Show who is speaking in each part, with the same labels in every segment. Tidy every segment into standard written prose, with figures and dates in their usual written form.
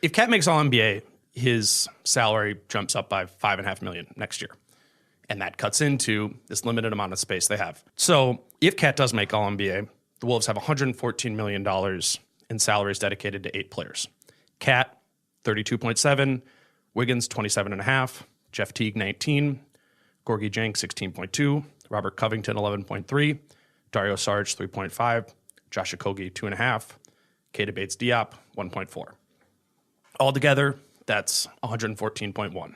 Speaker 1: if Cat makes All-NBA, his salary jumps up by $5.5 million next year. And that cuts into this limited amount of space they have. So if Cat does make All-NBA, the Wolves have $114 million in salaries dedicated to 8 players. Cat, 32.7, Wiggins, 27.5, Jeff Teague, 19, Gorgie Jank, 16.2, Robert Covington, 11.3, Dario Saric, 3.5, Josh Okogie, 2.5, Keita Bates-Diop, 1.4. Altogether, that's 114.1.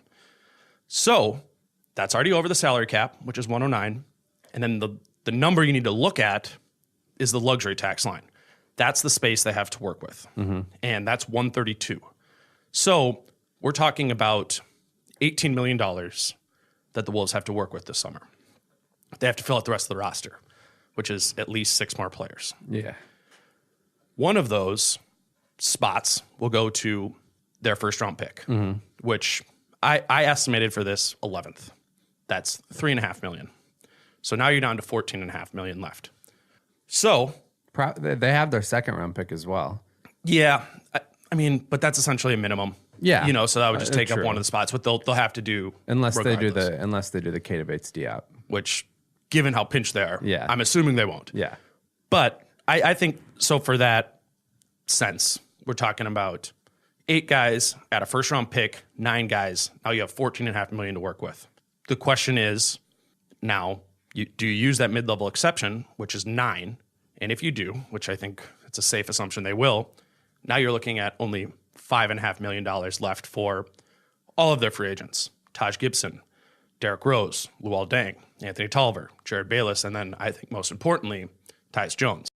Speaker 1: So that's already over the salary cap, which is 109. And then the number you need to look at is the luxury tax line. That's the space they have to work with. And that's 132. So we're talking about $18 million that the Wolves have to work with this summer. They have to fill out the rest of the roster, which is at least 6 more players.
Speaker 2: Yeah.
Speaker 1: One of those spots will go to their first round pick, which I estimated for this 11th. That's $3.5 million. So now you're down to $14.5 million left. So
Speaker 2: They have their second round pick as well.
Speaker 1: yeah, I mean, but that's essentially a minimum.
Speaker 2: Yeah.
Speaker 1: You know, so that would just take up
Speaker 2: true.
Speaker 1: one of the spots. What they'll have to do
Speaker 2: Unless they do
Speaker 1: regardless,
Speaker 2: the Keita Bates-Diop.
Speaker 1: which, given how pinched they are,
Speaker 2: Yeah.
Speaker 1: I'm assuming they won't.
Speaker 2: Yeah.
Speaker 1: But I think, so for that sense, we're talking about 8 guys at a first-round pick, 9 guys. Now you have $14.5 million to work with. The question is, now, do you use that mid-level exception, which is 9? And if you do, which I think it's a safe assumption they will, now you're looking at only $5.5 million left for all of their free agents. Taj Gibson, Derrick Rose, Luol Deng, Anthony Tolliver, Jared Bayless, and then I think most importantly, Tyus Jones.